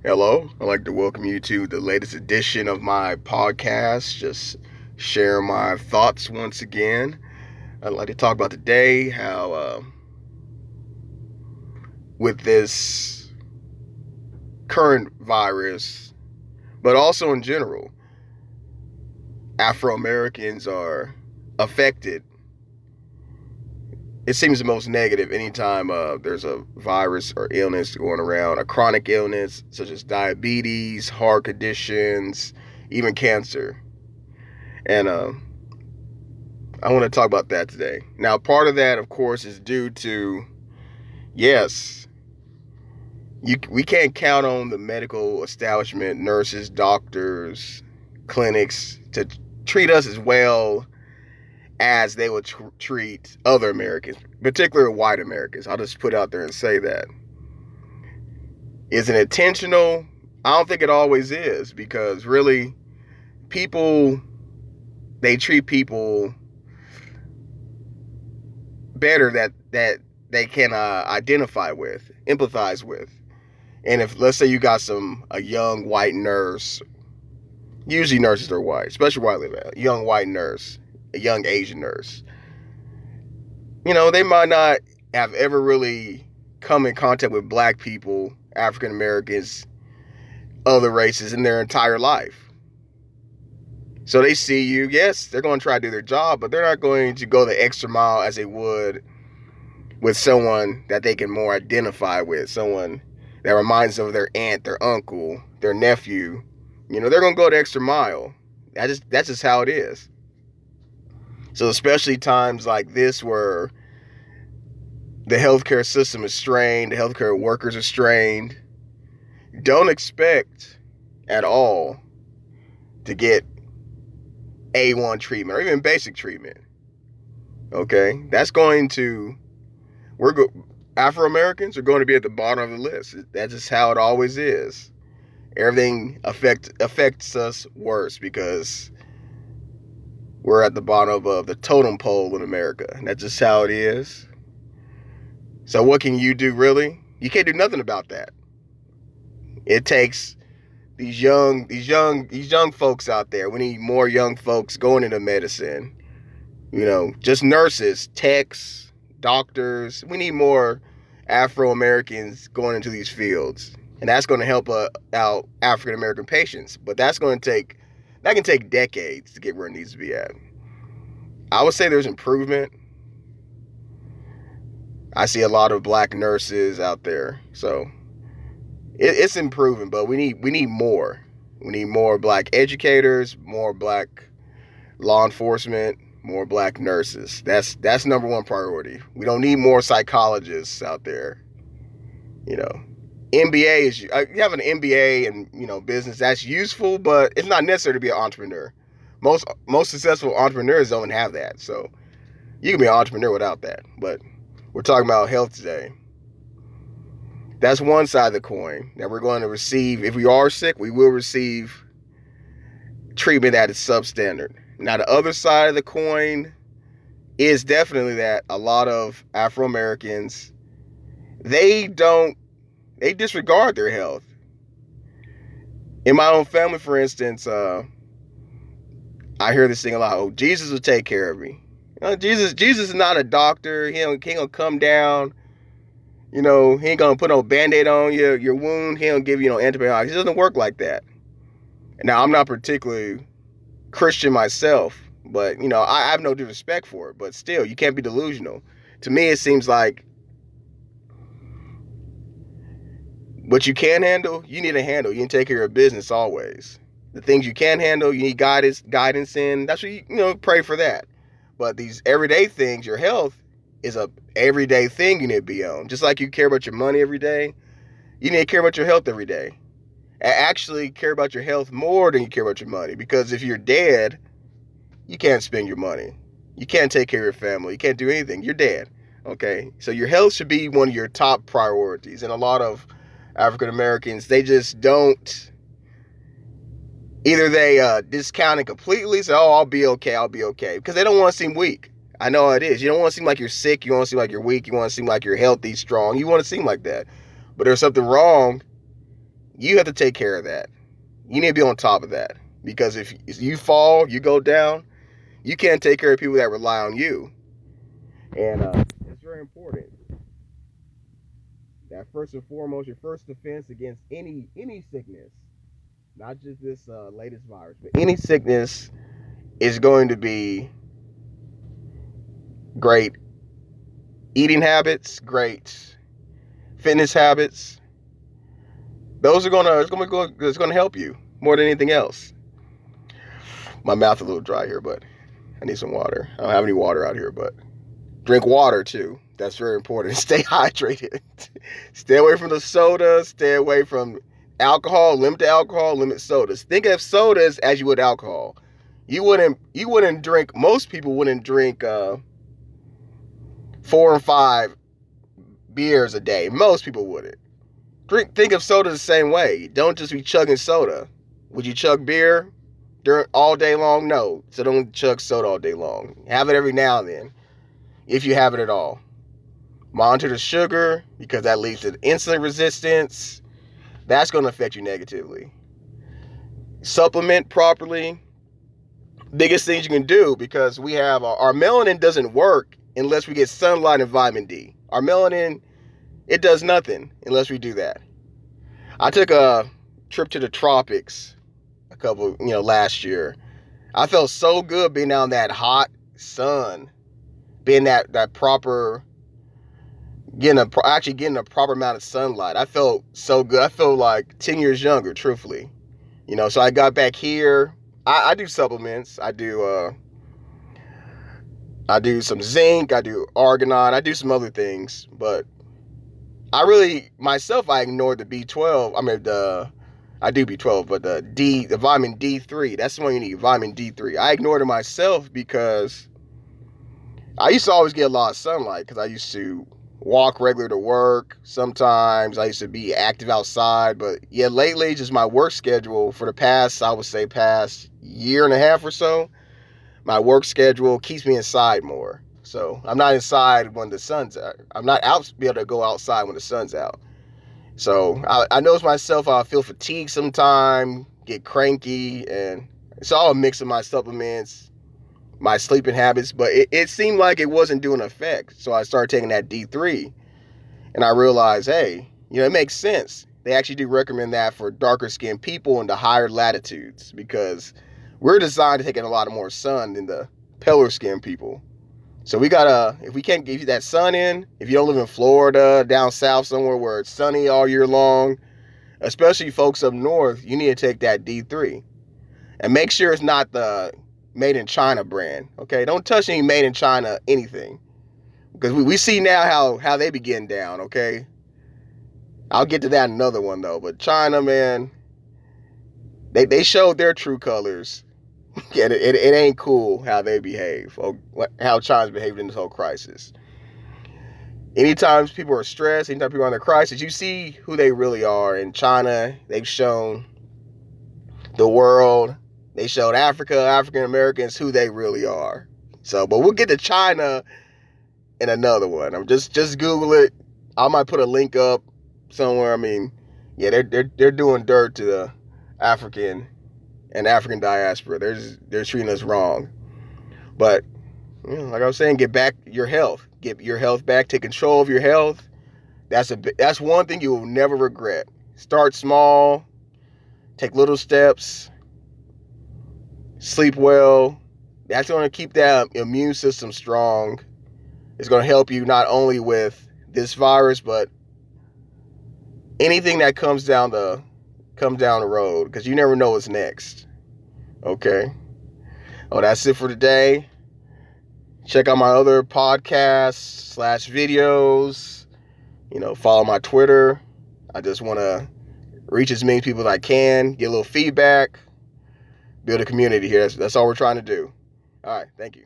Hello, I'd like to welcome you to the latest edition of my podcast. Just share my thoughts once again. I'd like to talk about today how, with this current virus, but also in general, Afro Americans are affected. It seems the most negative anytime there's a virus or illness going around, a chronic illness such as diabetes, heart conditions, even cancer. And I want to talk about that today. Now, part of that, of course, is due to, yes, we can't count on the medical establishment, nurses, doctors, clinics to treat us as well as they would treat other Americans, particularly white Americans. I'll just put out there and say that. Is it intentional? I don't think it always is, because really, they treat people better that they can identify with, empathize with. And if, let's say, you got a young white nurse, usually nurses are white, especially white women, a young white nurse, a young Asian nurse. They might not have ever really come in contact with black people, African Americans, other races in their entire life. So they see you, yes, they're going to try to do their job, but they're not going to go the extra mile as they would with someone that they can more identify with, someone that reminds them of their aunt, their uncle, their nephew. They're going to go the extra mile. That's just how it is. So especially times like this where the healthcare system is strained, the healthcare workers are strained, don't expect at all to get A1 treatment or even basic treatment. Okay? Afro Americans are going to be at the bottom of the list. That's just how it always is. Everything affects us worse because we're at the bottom of the totem pole in America. And that's just how it is. So what can you do, really? You can't do nothing about that. It takes these young folks out there. We need more young folks going into medicine. Just nurses, techs, doctors. We need more Afro Americans going into these fields. And that's going to help out African American patients. But that can take decades to get where it needs to be at. I would say there's improvement. I see a lot of black nurses out there. So it's improving, but we need more. We need more black educators, more black law enforcement, more black nurses. That's number one priority. We don't need more psychologists out there. MBA is, you have an MBA and business, that's useful, but it's not necessary to be an entrepreneur. Most successful entrepreneurs don't have that. So you can be an entrepreneur without that. But we're talking about health today. That's one side of the coin that we're going to receive. If we are sick, we will receive treatment that is substandard. Now, the other side of the coin is definitely that a lot of Afro Americans, they disregard their health. In my own family, for instance, I hear this thing a lot. Oh, Jesus will take care of me. Jesus is not a doctor. He ain't gonna come down. He ain't gonna put no Band-Aid on your wound. He don't give you no antibiotics. It doesn't work like that. Now, I'm not particularly Christian myself, but I have no disrespect for it. But still, you can't be delusional. To me, it seems like what you can handle, you need to handle. You need to take care of your business always. The things you can't handle, you need guidance in. That's what you pray for that. But these everyday things, your health is a everyday thing you need to be on. Just like you care about your money every day, you need to care about your health every day. And actually care about your health more than you care about your money. Because if you're dead, you can't spend your money. You can't take care of your family. You can't do anything. You're dead. Okay? So your health should be one of your top priorities. And a lot of African Americans, they just don't. Either they discount it completely, say, oh, I'll be okay, because they don't want to seem weak. I know how it is. You don't want to seem like you're sick. You want to seem like you're weak. You want to seem like you're healthy, strong. You want to seem like that. But there's something wrong You have to take care of that. You need to be on top of that. Because if you fall, you go down, you can't take care of people that rely on you. And it's very important that first and foremost, your first defense against any sickness, not just this latest virus, but any sickness is going to be great eating habits, great fitness habits. Those are it's gonna help you more than anything else. My mouth's a little dry here, but I need some water. I don't have any water out here, but drink water too. That's very important. Stay hydrated. Stay away from the sodas. Stay away from alcohol. Limit sodas. Think of sodas as you would alcohol. You wouldn't drink. Most people wouldn't drink 4 and 5 beers a day. Most people wouldn't. Think of soda the same way. Don't just be chugging soda. Would you chug beer all day long? No. So don't chug soda all day long. Have it every now and then, if you have it at all. Monitor the sugar, because that leads to insulin resistance. That's going to affect you negatively. Supplement properly. Biggest things you can do, because we have our melanin doesn't work unless we get sunlight and vitamin D. Our melanin, it does nothing unless we do that. I took a trip to the tropics last year. I felt so good being out in that hot sun, being that proper, getting a proper amount of sunlight. I felt so good. I felt like 10 years younger, truthfully. So I got back here. I do supplements. I do some zinc. I do arginine. I do some other things, but I ignored the B12. I do B12, but the vitamin D3, that's the one you need, vitamin D3. I ignored it myself because I used to always get a lot of sunlight, because I used to walk regular to work. Sometimes I used to be active outside, but yeah, lately, just my work schedule for the past year and a half or so, my work schedule keeps me inside more. So I'm not inside when the sun's out. I'm not able to go outside when the sun's out. So I notice myself, I feel fatigued sometimes, get cranky, and it's all a mix of my supplements, my sleeping habits, but it seemed like it wasn't doing effect. So I started taking that D3, and I realized, hey, it makes sense. They actually do recommend that for darker skinned people in the higher latitudes, because we're designed to take in a lot more sun than the paler skinned people. So if we can't give you that sun in, if you don't live in Florida, down south somewhere where it's sunny all year long, especially folks up north, you need to take that D3. And make sure it's not the made in China brand, okay? Don't touch any made in China anything. Because we see now how they be getting down, okay? I'll get to that in another one, though. But China, man, they showed their true colors. Yeah, it ain't cool how they behave, or how China's behaved in this whole crisis. Anytime people are stressed, anytime people are under crisis, you see who they really are. In China, they've shown the world, they showed African Americans who they really are. So, but we'll get to China in another one. I'm just Google it. I might put a link up somewhere. I mean, yeah, they're doing dirt to the African diaspora. They're treating us wrong. But like I was saying, get back your health. Get your health back. Take control of your health. That's one thing you will never regret. Start small. Take little steps. Sleep well. That's going to keep that immune system strong. It's going to help you not only with this virus, but anything that comes down the road, because you never know what's next. Okay. Oh, that's it for today. Check out my other podcasts / videos. Follow my Twitter. I just want to reach as many people as I can, get a little feedback, build a community here. That's all we're trying to do. All right. Thank you.